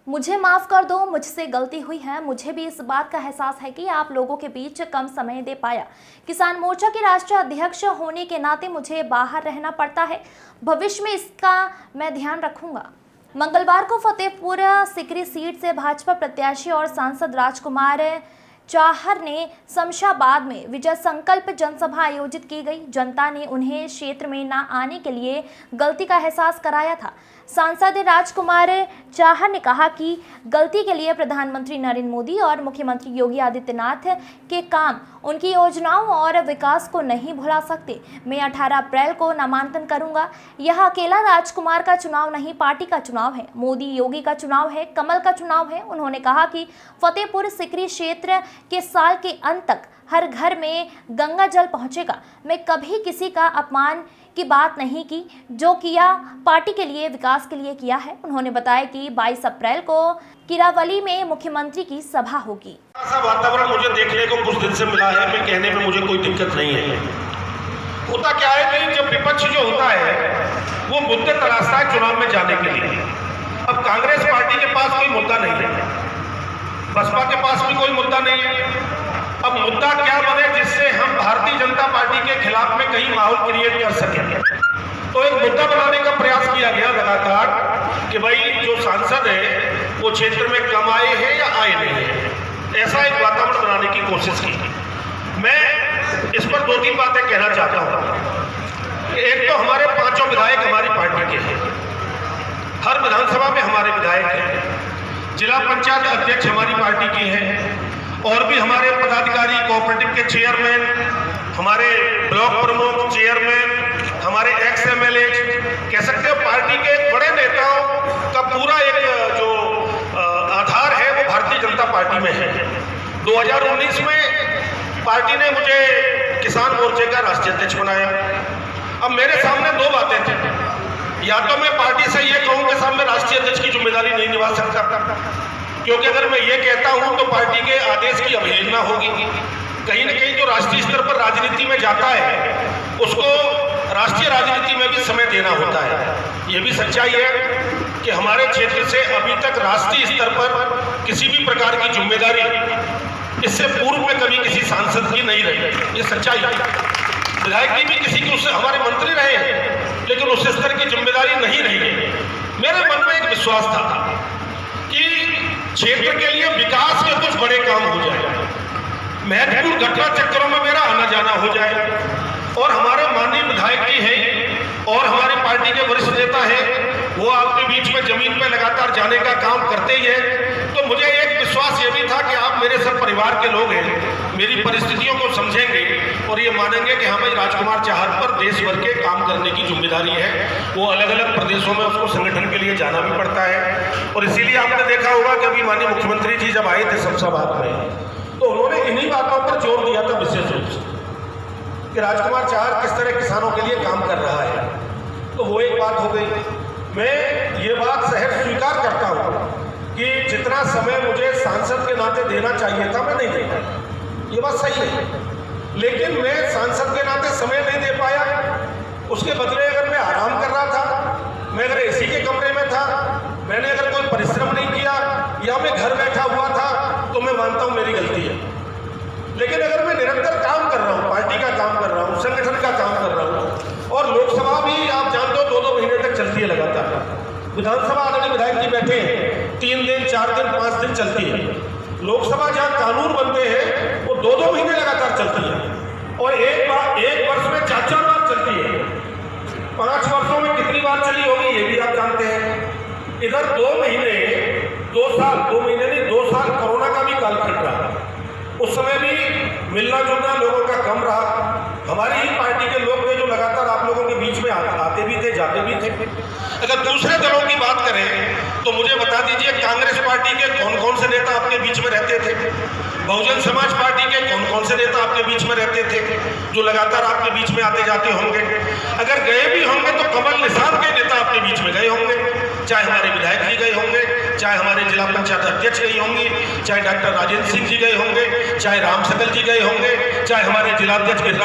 मुझे माफ़ कर दो, मुझसे गलती हुई है। मुझे भी इस बात का एहसास है कि आप लोगों के बीच कम समय दे पाया। किसान मोर्चा के राष्ट्रीय अध्यक्ष होने के नाते मुझे बाहर रहना पड़ता है। भविष्य में इसका मैं ध्यान रखूंगा। मंगलवार को फतेहपुर सिकरी सीट से भाजपा प्रत्याशी और सांसद राजकुमार चाहर ने शमशाबाद में विजय संकल्प जनसभा आयोजित की गई। जनता ने उन्हें क्षेत्र में न आने के लिए गलती का एहसास कराया था। सांसद राजकुमार चाहर ने कहा कि गलती के लिए प्रधानमंत्री नरेंद्र मोदी और मुख्यमंत्री योगी आदित्यनाथ के काम, उनकी योजनाओं और विकास को नहीं भुला सकते। मैं 18 अप्रैल को नामांकन करूंगा। यह अकेला राजकुमार का चुनाव नहीं, पार्टी का चुनाव है, मोदी योगी का चुनाव है, कमल का चुनाव है। उन्होंने कहा कि फतेहपुर सिकरी क्षेत्र के साल के अंत तक हर घर में गंगा जल पहुंचेगा। मैं कभी किसी का अपमान की बात नहीं की, जो किया पार्टी के लिए, विकास के लिए किया है। उन्होंने बताया कि 22 अप्रैल को किरावली में मुख्यमंत्री की सभा होगी। ऐसा वातावरण मुझे देखने को कुछ दिन से मिला है। मैं कहने में मुझे कोई दिक्कत नहीं है। होता क्या है कि जब विपक्ष जो होता है वो मुद्दे तलाशता है चुनाव में जाने के लिए। अब कांग्रेस पार्टी के पास कोई मुद्दा नहीं है, बसपा के पास भी कोई मुद्दा नहीं है। अब मुद्दा क्या बने जिससे हम भारतीय जनता पार्टी के खिलाफ में कहीं माहौल क्रिएट कर सकें। तो एक मुद्दा बनाने का प्रयास किया गया लगातार कि भाई जो सांसद है वो क्षेत्र में कम आए हैं या आए नहीं है। ऐसा एक वातावरण बनाने की कोशिश की। मैं इस पर 2-3 बातें कहना चाहता हूँ। एक तो हमारे 5 विधायक हमारी पार्टी के हैं, हर विधानसभा में हमारे विधायक हैं, जिला पंचायत अध्यक्ष हमारी पार्टी की हैं, और भी हमारे पदाधिकारी, कोऑपरेटिव के चेयरमैन, हमारे ब्लॉक प्रमुख, चेयरमैन, हमारे एक्स एमएलए, कह सकते हो पार्टी के बड़े नेताओं का पूरा एक जो आधार है वो भारतीय जनता पार्टी में है। 2019 में पार्टी ने मुझे किसान मोर्चे का राष्ट्रीय अध्यक्ष बनाया। अब मेरे सामने 2 बातें थी। या तो मैं पार्टी से ये कहूँ कि साहब मैं राष्ट्रीय अध्यक्ष की जिम्मेदारी नहीं निभा सकता, क्योंकि अगर मैं ये कहता हूं तो पार्टी के आदेश की अवहेलना होगी। कहीं न कहीं जो राष्ट्रीय स्तर पर राजनीति में जाता है उसको राष्ट्रीय राजनीति में भी समय देना होता है। ये भी सच्चाई है कि हमारे क्षेत्र से अभी तक राष्ट्रीय स्तर पर किसी भी प्रकार की जिम्मेदारी इससे पूर्व में कभी किसी सांसद की नहीं रही। ये सच्चाई है। विधायक की भी किसी की, उससे हमारे मंत्री रहे हैं लेकिन उस स्तर की जिम्मेदारी नहीं रही है। मेरे मन में एक विश्वास था कि क्षेत्र के लिए विकास के कुछ बड़े काम हो जाए, महत्वपूर्ण घटना चक्रों में मेरा आना जाना हो जाए, और हमारे माननीय विधायक जी हैं और हमारी पार्टी के वरिष्ठ नेता हैं, वो आपके बीच में जमीन पे लगातार जाने का काम करते ही हैं। तो मुझे एक विश्वास ये भी था कि आप मेरे सब परिवार के लोग हैं, मेरी परिस्थितियों को समझेंगे और ये मानेंगे कि हाँ भाई राजकुमार चाहर पर देश भर के काम करने की जिम्मेदारी है। वो अलग अलग प्रदेशों में उसको संगठन के लिए जाना भी पड़ता है। और इसीलिए आपने देखा होगा कि अभी माननीय मुख्यमंत्री जी जब आए थे शमशाबाद में तो उन्होंने इन्हीं बातों पर जोर दिया था विशेष रूप से कि राजकुमार चाहर किस तरह किसानों के लिए काम कर रहा है। तो वो एक बात हो गई। मैं ये बात सहज स्वीकार करता हूँ कि जितना समय मुझे सांसद के नाते देना चाहिए था मैं नहीं दे पाया, ये बात सही है। लेकिन मैं सांसद के नाते समय नहीं दे पाया, उसके बदले अगर मैं आराम कर रहा था, मैं अगर एसी के कमरे में था, मैंने अगर कोई परिश्रम नहीं किया या मैं घर बैठा हुआ था तो मैं मानता हूँ मेरी गलती है। लेकिन अगर मैं निरंतर काम कर रहा हूँ, पार्टी का काम कर रहा हूँ, संगठन का काम कर रहा हूँ, और लोकसभा भी आप जानते हो 2-2 महीने तक चलती है लगातार। विधानसभा आदरणीय विधायक जी बैठे हैं 3 दिन, 4 दिन, 5 दिन चलती है। लोकसभा जहाँ कानून बनते हैं वो 2-2 महीने लगातार चलती है, और एक वर्ष में 4-4 बार चलती है। 5 वर्षों में कितनी बार चली होगी ये भी आप जानते हैं। इधर 2 महीने, 2 साल, 2 महीने नहीं 2 साल कोरोना का भी कालखंड रहा। उस समय भी मिलना जुलना लोगों का कम रहा। हमारी ही पार्टी के लोग थे जो लगातार आप लोगों के बीच में आते भी थे, जाते भी थे। अगर दूसरे दलों की बात करें तो मुझे बता दीजिए कांग्रेस पार्टी के कौन कौन से नेता आपके बीच में रहते थे, बहुजन समाज पार्टी के कौन कौन से नेता आपके बीच में रहते थे जो लगातार आपके बीच में आते जाते होंगे। अगर गए भी होंगे तो कमल निशान के नेता आपके बीच में गए होंगे, चाहे हमारे विधायक जी गए होंगे, चाहे हमारे जिला पंचायत अध्यक्ष गई होंगी, चाहे डॉक्टर राजेंद्र सिंह जी गए होंगे, चाहे राम सकल जी गए होंगे, चाहे हमारे जिलाध्यक्ष